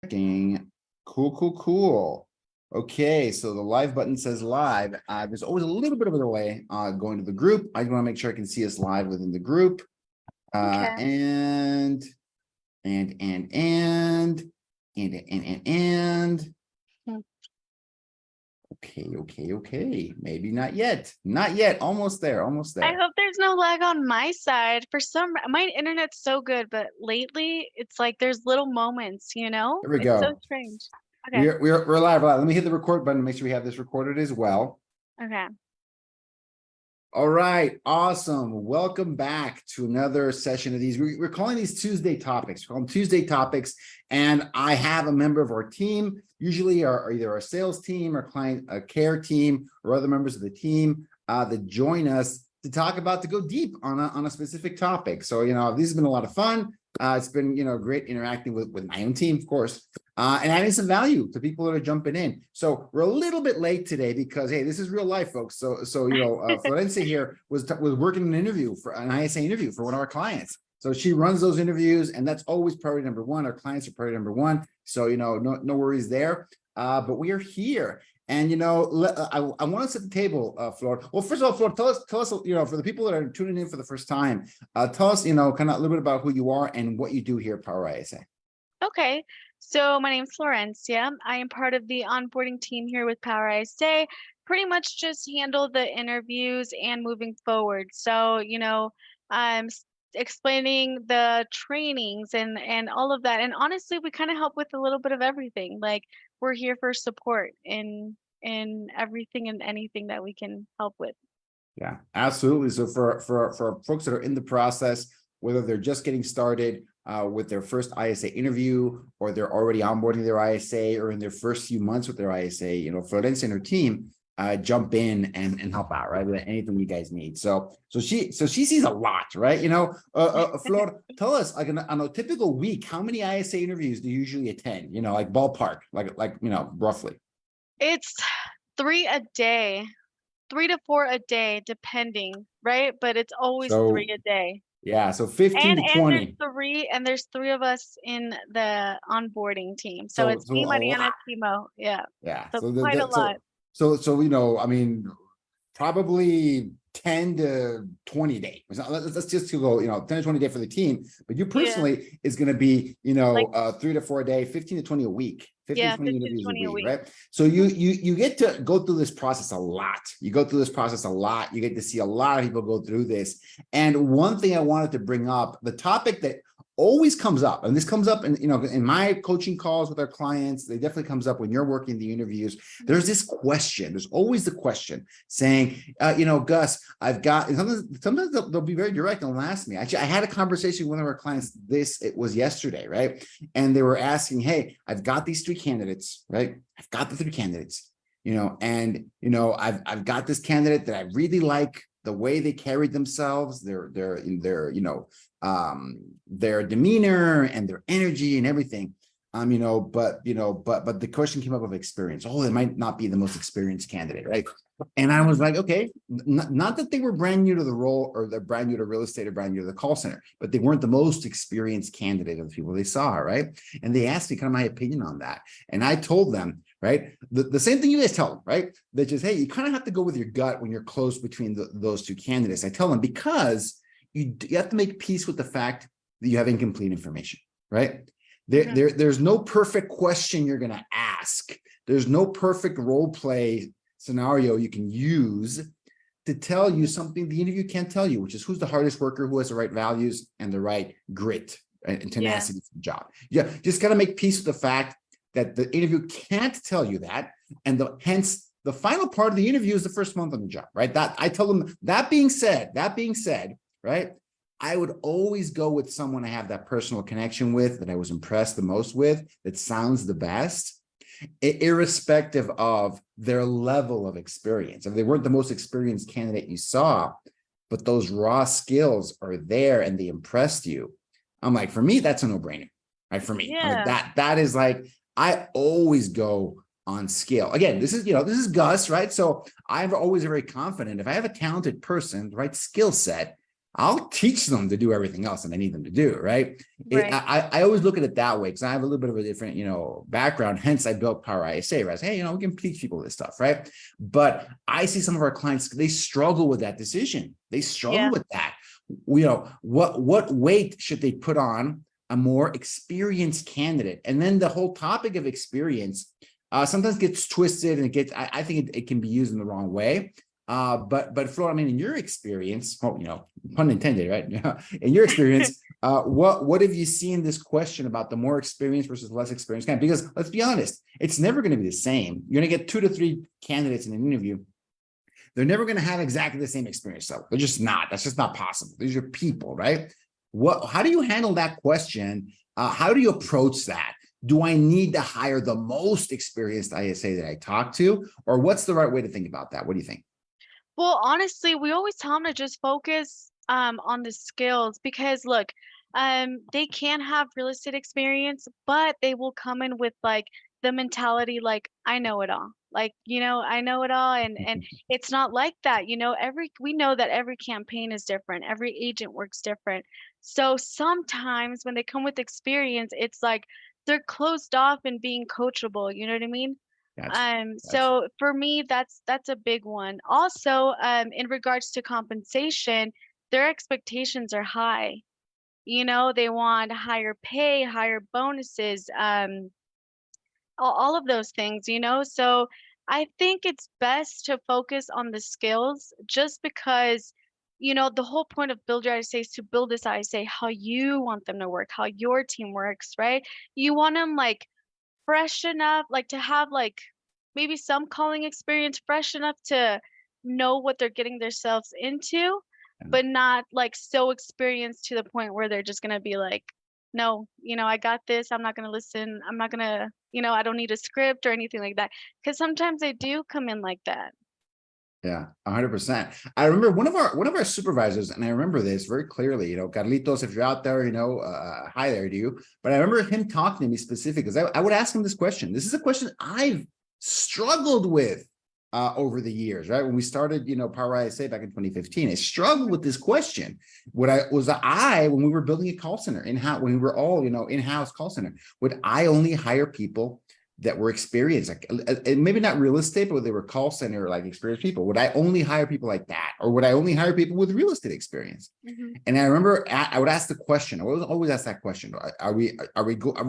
Checking. Cool. Okay, so the live button says live. There's always a little bit of a delay going to the group. I want to make sure I can see us live within the group. Okay. And. Hmm. Okay. Maybe not yet. Not yet. Almost there. I hope there's no lag on my side. My internet's so good, but lately it's like there's little moments, Here we It's so go. strange. Okay. We're live. Let me hit the record button to make sure we have this recorded as well. Okay. All right, awesome. Welcome back to another session of these. We're calling these Tuesday topics. We call them Tuesday topics, and I have a member of our team, usually either our sales team or client care team or other members of the team that join us to go deep on a specific topic. So, this has been a lot of fun. It's been, great interacting with my own team, of course, and adding some value to people that are jumping in. So we're a little bit late today because, hey, this is real life, folks. So Florencia here was working an interview for an ISA interview for one of our clients. So she runs those interviews, and that's always priority number one. Our clients are priority number one. So, no worries there. But we are here. And, I want to set the table, Flor. Well, first of all, Flor, tell us, for the people that are tuning in for the first time, tell us, kind of a little bit about who you are and what you do here at Power ISA. Okay. So my name's Florencia. I am part of the onboarding team here with Power ISA. Pretty much just handle the interviews and moving forward. So, I'm explaining the trainings and all of that. And honestly, we kind of help with a little bit of everything. Like we're here for support in everything and anything that we can help with. Yeah, absolutely. So for folks that are in the process, whether they're just getting started with their first ISA interview, or they're already onboarding their ISA, or in their first few months with their ISA, Florencia and her team jump in and help out, right? With anything you guys need. So she sees a lot, right? Flor, tell us, like on a typical week, how many ISA interviews do you usually attend? Like ballpark, like roughly. It's 3 a day. 3 to 4 a day, depending, right? But it's always So 3 a day. yeah, so 15 And to and 20. there's three of us in the onboarding team. So So it's me, a Mariana, lot. Timo. Yeah. Yeah. So quite a lot. I mean, probably 10 to 20 days. Let's just go, 10 to 20 days for the team. But you Yeah. personally is going to be, Like 3 to 4 a day, 15 to 20 a week. 15 yeah, to 20 15 to interviews a 20 a week, week. right? So you get to go through this process a lot. You go through this process a lot. You get to see a lot of people go through this. And one thing I wanted to bring up, the topic that always comes up, and this comes up in my coaching calls with our clients, they definitely comes up when you're working the interviews. There's this question. There's always the question saying, Gus, I've got, sometimes they'll be very direct and they'll ask me. Actually, I had a conversation with one of our clients, it was yesterday, right? And they were asking, hey, I've got these three candidates, right? I've got the three candidates, I've got this candidate that I really like the way they carried themselves, their demeanor and their energy and everything. But the question came up of experience. Oh, it might not be the most experienced candidate, right? And I was like, okay, not that they were brand new to the role, or they're brand new to real estate, or brand new to the call center, but they weren't the most experienced candidate of the people they saw, right? And they asked me kind of my opinion on that. And I told them, right, the same thing you guys tell them, right? That just, hey, you kind of have to go with your gut when you're close between those two candidates. I tell them because you have to make peace with the fact that you have incomplete information, right? There's no perfect question you're going to ask. There's no perfect role play scenario you can use to tell you something the interview can't tell you, which is who's the hardest worker, who has the right values and the right grit and tenacity for the job. Yeah, just got to make peace with the fact that the interview can't tell you that, and hence the final part of the interview is the first month on the job, right? That I tell them. That being said, right, I would always go with someone I have that personal connection with, that I was impressed the most with, that sounds the best, irrespective of their level of experience. If they weren't the most experienced candidate you saw, but those raw skills are there and they impressed you, I'm like, for me, that's a no-brainer. Right? For me, Yeah. that is like, I always go on skill. Again, this is Gus, right? So I'm always very confident if I have a talented person, the right skill set, I'll teach them to do everything else that I need them to do, right? Right. I always look at it that way because I have a little bit of a different, background. Hence, I built Power ISA, right? I say, hey, we can teach people this stuff, right? But I see some of our clients, they struggle with that decision. They struggle Yeah. with that. What weight should they put on a more experienced candidate? And then the whole topic of experience sometimes gets twisted, and I think it can be used in the wrong way. But Flor, I mean, in your experience, pun intended, right? In your experience, what have you seen this question about the more experienced versus less experienced candidate? Because let's be honest, it's never going to be the same. You're going to get 2 to 3 candidates in an interview. They're never going to have exactly the same experience. So they're just not. That's just not possible. These are people, right? How do you handle that question? How do you approach that? Do I need to hire the most experienced ISA that I talk to, or what's the right way to think about that? What do you think? Well, honestly, we always tell them to just focus on the skills because look, they can have real estate experience, but they will come in with like the mentality like I know it all. Like, I know it all and it's not like that. We know that every campaign is different. Every agent works different. So sometimes when they come with experience, it's like they're closed off and being coachable, you know what I mean? Gotcha. Gotcha. So for me, that's a big one. Also, in regards to compensation, their expectations are high. They want higher pay, higher bonuses, all of those things. So I think it's best to focus on the skills just because, the whole point of Build Your ISA is to build this ISA how you want them to work, how your team works, right? You want them like fresh enough, like to have like maybe some calling experience, fresh enough to know what they're getting themselves into, but not like so experienced to the point where they're just gonna be like, no, I got this. I'm not gonna listen. I'm not gonna, I don't need a script or anything like that. Because sometimes they do come in like that. Yeah, 100%. I remember one of our supervisors, and I remember this very clearly. Carlitos, if you're out there, hi there to you. But I remember him talking to me specifically because I would ask him this question. This is a question I've struggled with over the years, right? When we started, Power ISA back in 2015, I struggled with this question. When we were building a call center in-house, when we were all, in-house call center, would I only hire people that were experienced, like maybe not real estate, but they were call center like experienced people? Would I only hire people like that, or would I only hire people with real estate experience? Hmm. And I remember I would ask the question. I would always ask that question: Are we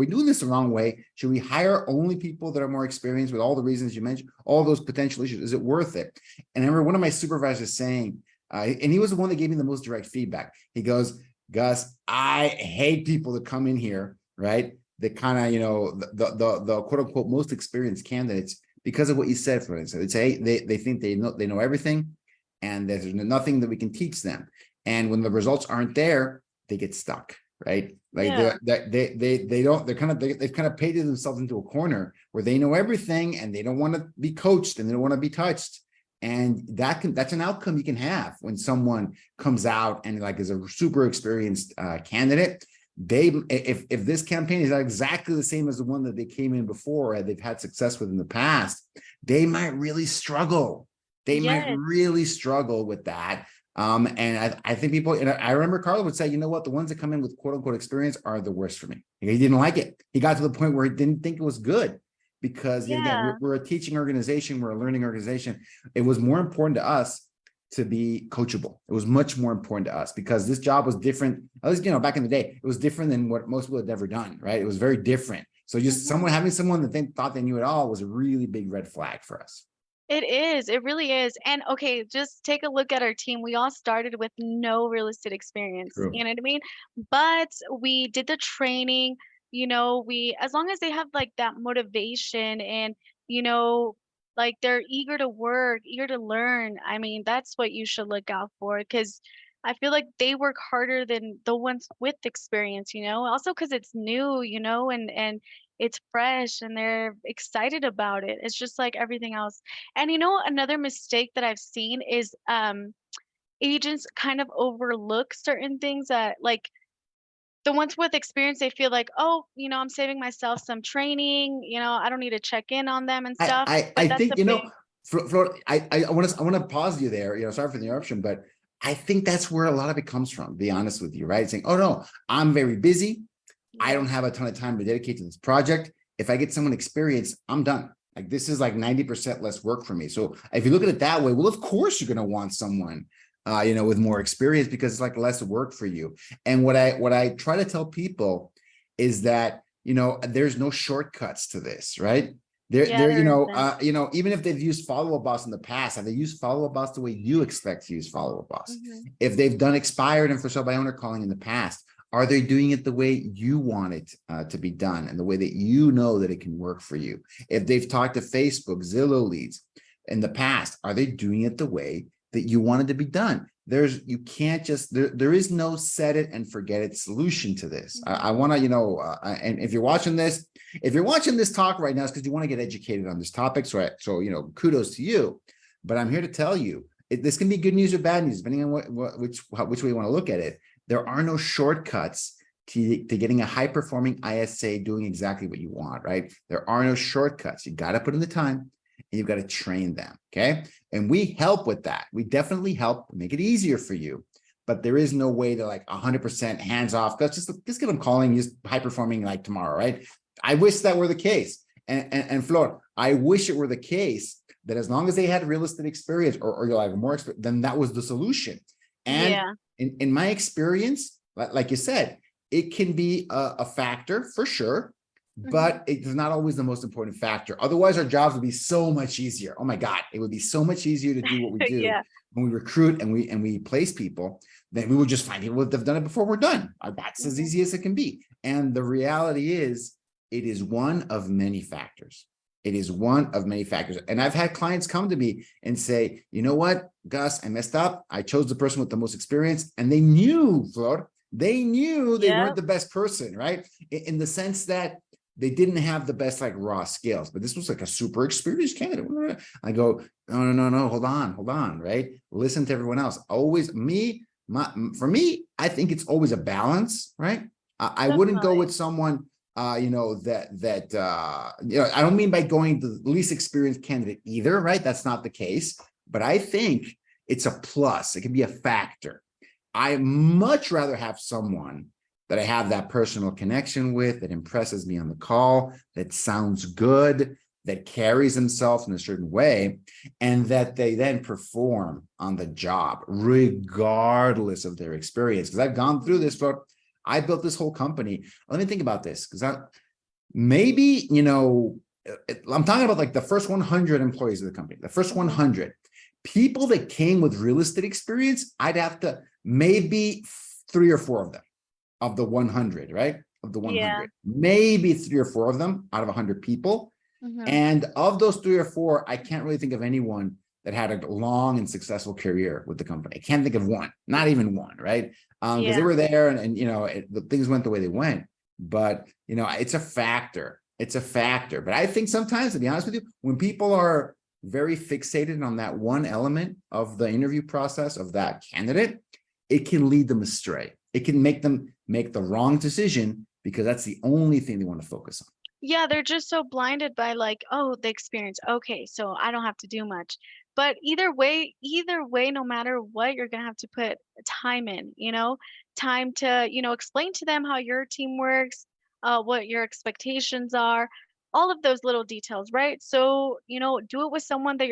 doing this the wrong way? Should we hire only people that are more experienced with all the reasons you mentioned, all those potential issues? Is it worth it? And I remember one of my supervisors saying, and he was the one that gave me the most direct feedback. He goes, "Gus, I hate people that come in here, right? The kind of, the quote unquote most experienced candidates, because of what you said. For instance, they think they know everything, and there's nothing that we can teach them. And when the results aren't there, they get stuck, right? Like Yeah. they've kind of painted themselves into a corner where they know everything and they don't want to be coached and they don't want to be touched. And that's an outcome you can have when someone comes out and like is a super experienced candidate. If this campaign is not exactly the same as the one that they came in before and they've had success with in the past, they might really struggle. They might Yes. really struggle with that. And I think people, and I remember Carlo would say, you know what, the ones that come in with quote unquote experience are the worst for me. He didn't like it. He got to the point where he didn't think it was good because again, Yeah. we're a teaching organization, we're a learning organization. It was more important to us to be coachable. It was much more important to us because this job was different. At least, back in the day, it was different than what most people had ever done, right? It was very different. So just Mhm. having someone that they thought they knew it all was a really big red flag for us. It is. It really is. And okay, just take a look at our team. We all started with no real estate experience. True. You know what I mean? But we did the training, as long as they have like that motivation and, you know, like they're eager to work, eager to learn. I mean, that's what you should look out for because I feel like they work harder than the ones with experience, also because it's new, and it's fresh and they're excited about it. It's just like everything else. And another mistake that I've seen is agents kind of overlook certain things that like the ones with experience, they feel like, oh, I'm saving myself some training, I don't need to check in on them and I stuff. I, But I that's think a big Flor, I want to pause you there. Sorry for the interruption, but I think that's where a lot of it comes from, to be honest with you, right? Saying, oh no, I'm very busy. I don't have a ton of time to dedicate to this project. If I get someone experienced, I'm done. Like this is like 90% less work for me. So if you look at it that way, well, of course you're going to want someone, with more experience because it's like less work for you. And what I try to tell people is that, there's no shortcuts to this, right? Yeah, There, there isn't. even if they've used Follow Up Boss in the past, have they used Follow Up Boss the way you expect to use Follow Up Boss? Hmm. If they've done expired and for sale by owner calling in the past, are they doing it the way you want it to be done and the way that you know that it can work for you? If they've talked to Facebook, Zillow leads in the past, are they doing it the way that you want it to be done? You can't just, there is no set it and forget it solution to this. I want to, and if you're watching this talk right now, it's because you want to get educated on this topic. So kudos to you, but I'm here to tell you, this can be good news or bad news, depending on which way you want to look at it. There are no shortcuts to getting a high-performing ISA doing exactly what you want, right? There are no shortcuts. You got to put in the time and you've got to train them, okay? And we help with that. We definitely help make it easier for you, but there is no way to like 100% hands-off. Just get them calling, just high-performing like tomorrow, right? I wish that were the case. And Flor, I wish it were the case that as long as they had real estate experience or like more experience, then that was the solution. And Yeah. in my experience, like you said, it can be a factor for sure, but it's not always the most important factor. Otherwise, our jobs would be so much easier. Oh my God, it would be so much easier to do what we do Yeah. when we recruit and we place people. Then we would just find people that have done it before we're done. That's as easy as it can be. And the reality is, it is one of many factors. It is one of many factors. And I've had clients come to me and say, you know what, Gus, I messed up. I chose the person with the most experience. And they knew, Flor, they weren't the best person, right? In the sense that they didn't have the best like raw skills, but this was like a super experienced candidate. I go, no, hold on, right? Listen to everyone else. Always for me, I think it's always a balance, right? I wouldn't go with someone I don't mean by going to the least experienced candidate either, right? That's not the case, but I think it's a plus. It can be a factor. I much rather have someone that I have that personal connection with, that impresses me on the call, that sounds good, that carries themselves in a certain way, and that they then perform on the job, regardless of their experience. Because I've gone through this, but I built this whole company. Let me think about this, because I'm talking about like the first 100 employees of the company, the first 100 people that came with real estate experience. I'd have to maybe 3 or 4 of them of the 100, right? Of the 100, maybe 3 or 4 of them out of 100 people. And of those 3 or 4, I can't really think of anyone that had a long and successful career with the company. I can't think of one, not even one, right? Because they were there and the things went the way they went. But, it's a factor. It's a factor. But I think sometimes, to be honest with you, when people are very fixated on that one element of the interview process of that candidate, it can lead them astray. It can make them make the wrong decision because that's the only thing they want to focus on. Yeah, they're just so blinded by like, oh, the experience. Okay, so I don't have to do much. But either way, no matter what, you're gonna have to put time in, time to, explain to them how your team works, what your expectations are, all of those little details, right? So, do it with someone that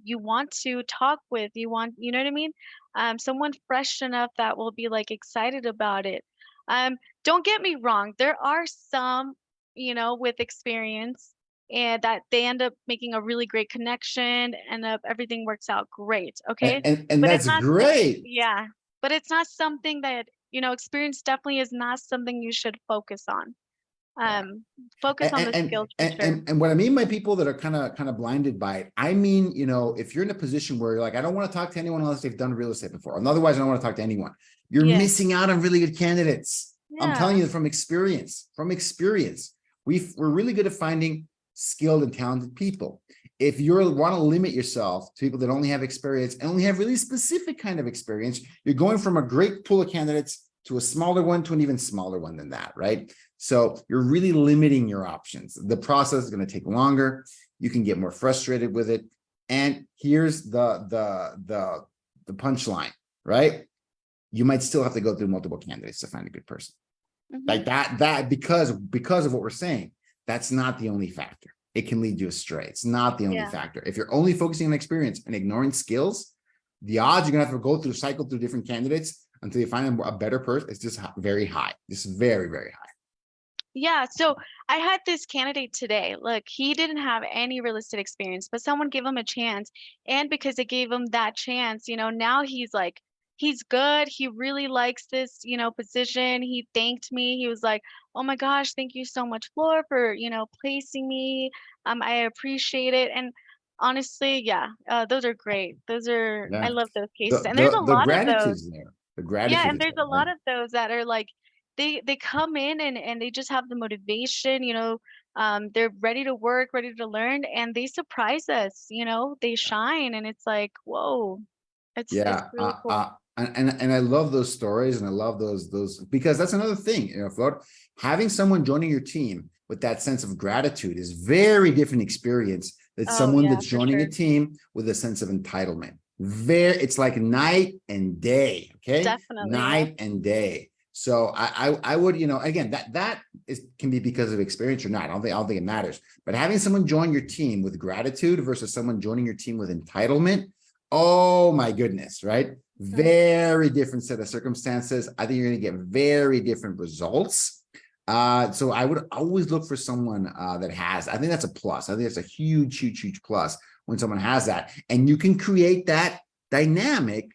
you want to talk with, you know what I mean? Someone fresh enough that will be like excited about it. Um, don't get me wrong, there are some with experience and that they end up making a really great connection and everything works out great. Okay. And But it's that's not, great. yeah, but it's not something that, experience definitely is not something you should focus on. Yeah. Focus on the skills for sure. And what I mean by people that are kind of blinded by it, I mean, if you're in a position where you're like, I don't want to talk to anyone unless they've done real estate before, and otherwise I don't want to talk to anyone, you're missing out on really good candidates. I'm telling you from experience, we're really good at finding skilled and talented people. If you want to limit yourself to people that only have experience and only have really specific kind of experience, you're going from a great pool of candidates to a smaller one to an even smaller one than that, right? So you're really limiting your options. The process is going to take longer. You can get more frustrated with it. And here's the the punchline, right? You might still have to go through multiple candidates to find a good person. Like that because of what we're saying, that's not the only factor. It can lead you astray. It's not the only Yeah. factor. If you're only focusing on experience and ignoring skills, the odds you're gonna have to go through cycle through different candidates until you find a better person is just very high. Just very, very high. Yeah, so I had this candidate today. Look, he didn't have any real estate experience, but someone gave him a chance. And because they gave him that chance, now he's like, he's good. He really likes this, position. He thanked me. He was like, "Oh my gosh, thank you so much, Floor, for, placing me. I appreciate it." And honestly, yeah, those are great. I Yeah. love those cases. The And there's a the lot of those. gratitude's there. The Yeah, gratitude and is there's there, a right? lot of those that are like they come in and they just have the motivation, they're ready to work, ready to learn, and they surprise us, they shine and it's like, whoa, it's Yeah, really cool. and I love those stories, and I love those because that's another thing, Flor, having someone joining your team with that sense of gratitude is very different experience than Oh someone yeah, that's for joining a sure. team with a sense of entitlement. It's like night and day, okay? Definitely, yeah. Night and day. So I would, again, that can be because of experience or not. I don't think it matters. But having someone join your team with gratitude versus someone joining your team with entitlement. Oh my goodness, right? Mhm. Very different set of circumstances. I think you're going to get very different results. So I would always look for someone that has, I think that's a plus. I think that's a huge, huge, huge plus when someone has that. And you can create that dynamic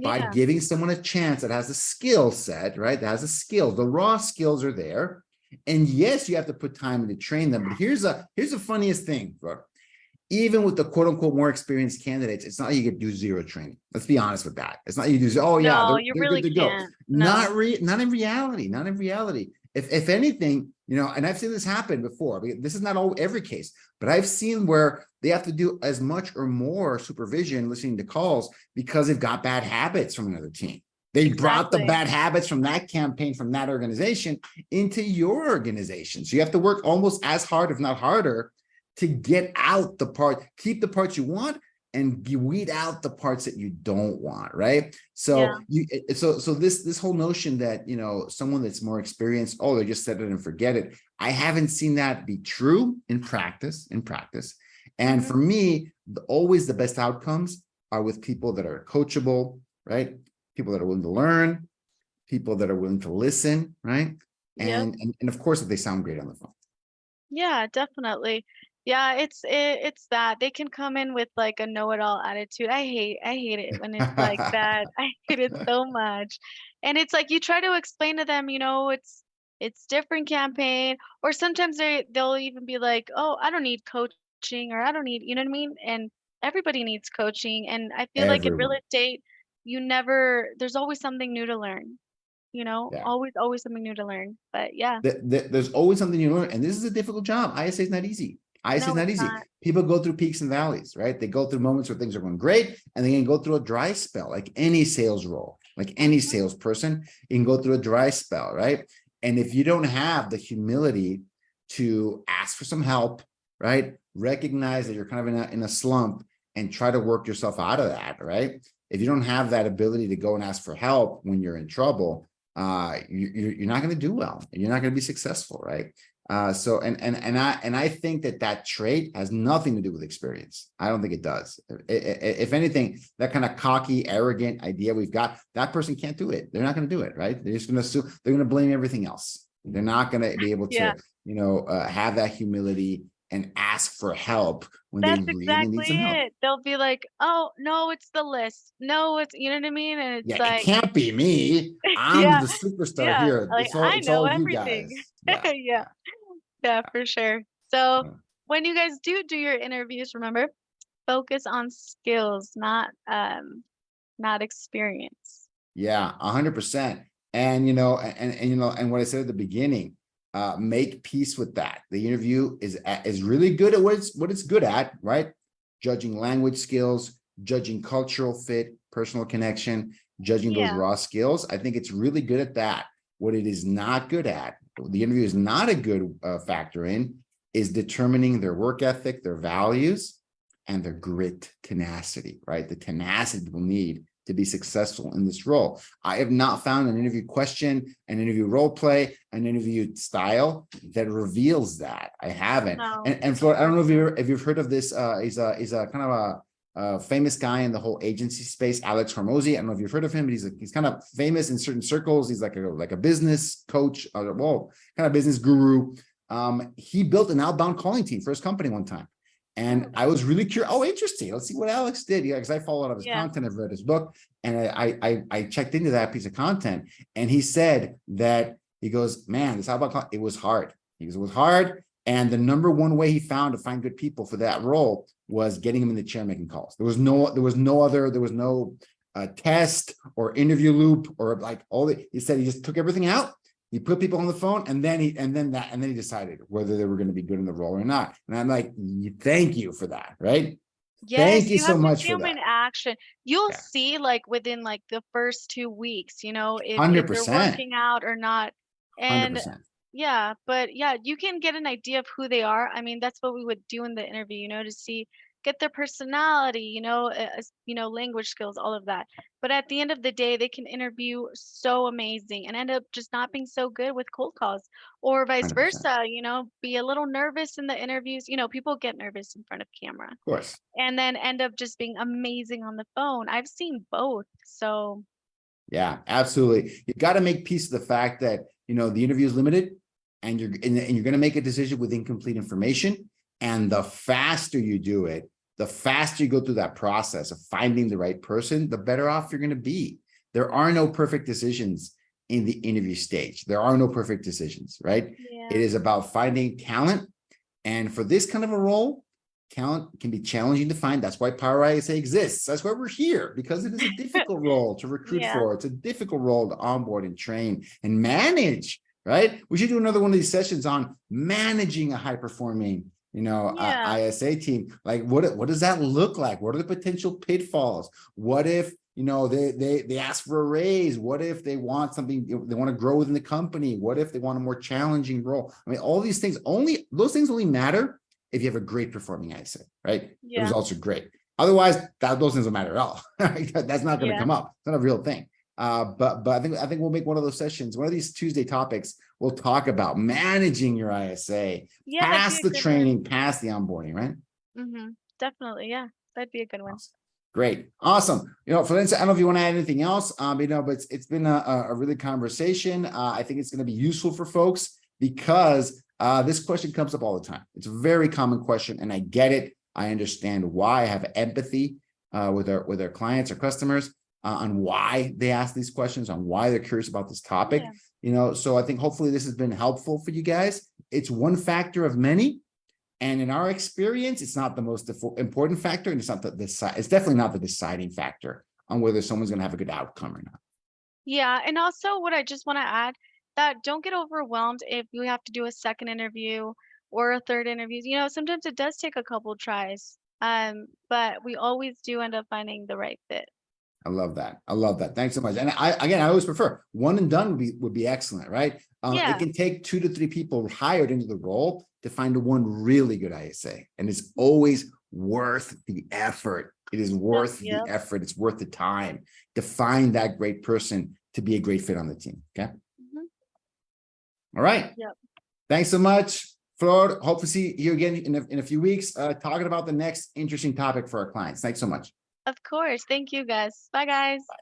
by Yeah, giving someone a chance that has a skill set, right? That has a skill. The raw skills are there. And yes, you have to put time in to train them. But here's the funniest thing, bro. Even with the quote unquote more experienced candidates, it's not like you get do zero training. Let's be honest with that. It's not like you do, oh yeah, no, they're, you they're good really to go. can't. Not No. not in reality, not in reality. If anything, and I've seen this happen before. This is not every case, but I've seen where they have to do as much or more supervision listening to calls because they've got bad habits from another team. They brought the Exactly. bad habits from that campaign, from that organization into your organization. So you have to work almost as hard, if not harder, to get out keep the parts you want and weed out the parts that you don't want, right? Yeah. So this whole notion that someone that's more experienced, oh, they just set it and forget it. I haven't seen that be true in practice. And Hmm. for me, always the best outcomes are with people that are coachable, right? People that are willing to learn, people that are willing to listen, right? Yep. And of course, if they sound great on the phone. Yeah, definitely. Yeah, it's that they can come in with like a know-it-all attitude. I hate it when it's like that. I hate it so much. And it's like you try to explain to them, it's different campaign, or sometimes they'll even be like, "Oh, I don't need coaching," or "I don't need," you know what I mean? And everybody needs coaching, and I feel like in real Everyone. estate, there's always something new to learn, Yeah. always something new to learn. But yeah, There's always something you learn, and this is a difficult job. ISA is not easy. ISA is no, not it's easy. not. People go through peaks and valleys, right? They go through moments where things are going great, and they can go through a dry spell, like any sales role, like any Mhm. salesperson. You can go through a dry spell, right? And if you don't have the humility to ask for some help, right? Recognize that you're kind of in a slump and try to work yourself out of that, right? If you don't have that ability to go and ask for help when you're in trouble, you're not going to do well. You're not going to be successful, right? So I think that trait has nothing to do with experience. I don't think it does. If anything, that kind of cocky, arrogant idea we've got, that person can't do it. They're not going to do it, right? They're just going to assume, they're going to blame everything else. They're not going to be able Yeah. to, have that humility and ask for help when they That's really need exactly some help. it. They'll be like, "Oh, no, it's the list. No, it's," you know what I mean? And it's Yeah, it like, can't be me. I'm yeah, the superstar yeah, here. like, I It's know all you everything. guys. Yeah. Yeah, yeah, for sure. So, Yeah. when you guys do your interviews, remember, focus on skills, not experience. Yeah, 100%. And and what I said at the beginning, make peace with that. The interview is really good at what it's good at, right? Judging language skills, judging cultural fit, personal connection, judging those Yeah, raw skills. I think it's really good at that. What it is not good at, the interview is not a good factor in, is determining their work ethic, their values, and their grit, tenacity, right? The tenacity people need to be successful in this role. I have not found an interview question, an interview role play, an interview style that reveals that. I haven't. No. And Flor, I don't know if you've heard of this. He's a kind of a famous guy in the whole agency space, Alex Hormozy. I don't know if you've heard of him, but he's kind of famous in certain circles. He's like a business coach, kind of business guru. He built an outbound calling team for his company one time. And I was really curious. Oh, interesting. Let's see what Alex did. Yeah, because I follow a lot of his content. I've read his book, and I checked into that piece of content. And he said that he goes, man, this outbound it was hard. He goes, it was hard. And the number one way he found to find good people for that role was getting them in the chair making calls. There was no test or interview loop or like he said he just took everything out. He put people on the phone, and then he decided whether they were going to be good in the role or not. And I'm like, thank you for that, right? Yes, Thank you so have to much see for 'em in that. action. You'll Yeah. see like within like the first 2 weeks, if they're 100%. working out or not. And 100%. yeah, but yeah, you can get an idea of who they are. I mean, that's what we would do in the interview, to get their personality, language skills, all of that. But at the end of the day, they can interview so amazing and end up just not being so good with cold calls, or vice 100%. versa, be a little nervous in the interviews. People get nervous in front of camera Of course. and then end up just being amazing on the phone. I've seen both. So Yeah, absolutely. You got to make peace of the fact that, the interview is limited, and you're going to make a decision with incomplete information. And the faster you do it, the faster you go through that process of finding the right person, the better off you're going to be. There are no perfect decisions in the interview stage. There are no perfect decisions, right? yeah. It is about finding talent. And for this kind of a role, talent can be challenging to find. That's why Power ISA exists. That's why we're here, because it is a difficult role to recruit Yeah. for. It's a difficult role to onboard and train and manage, right? We should do another one of these sessions on managing a high-performing, Yeah. ISA team. Like, what does that look like? What are the potential pitfalls? What if, they ask for a raise? What if they want something, they want to grow within the company? What if they want a more challenging role? I mean, all these things those things only matter if you have a great performing ISA, right? The Yeah. results are great. Otherwise, those things don't matter at all. That's not going to Yeah. come up. It's not a real thing. But I think we'll make one of those sessions, one of these Tuesday topics. We'll talk about managing your ISA, Yeah, that'd be past a the good training, past the onboarding, right? one. Definitely. Yeah. That'd be a good one. Awesome. Great. Awesome. Florencia, I don't know if you want to add anything else, but it's been a really conversation. I think it's going to be useful for folks because this question comes up all the time. It's a very common question, and I get it. I understand why. I have empathy with our clients or customers on why they ask these questions, on why they're curious about this topic. So I think hopefully this has been helpful for you guys. It's one factor of many. And in our experience, it's not the most important factor, and it's definitely not the deciding factor on whether someone's going to have a good outcome or not. Yeah. And also, what I just want to add, that don't get overwhelmed if you have to do a second interview or a third interview. Sometimes it does take a couple tries. But we always do end up finding the right fit. I love that. I love that. Thanks so much. And I always prefer one and done would be excellent, right? Yeah. It can take 2 to 3 people hired into the role to find one really good ISA, and it's always worth the effort. It is worth the effort. It's worth the time to find that great person to be a great fit on the team. Okay. All right. Yep. Thanks so much, Flor. Hope to see you again in a few weeks, talking about the next interesting topic for our clients. Thanks so much. Of course. Thank you, guys. Bye, guys. Bye.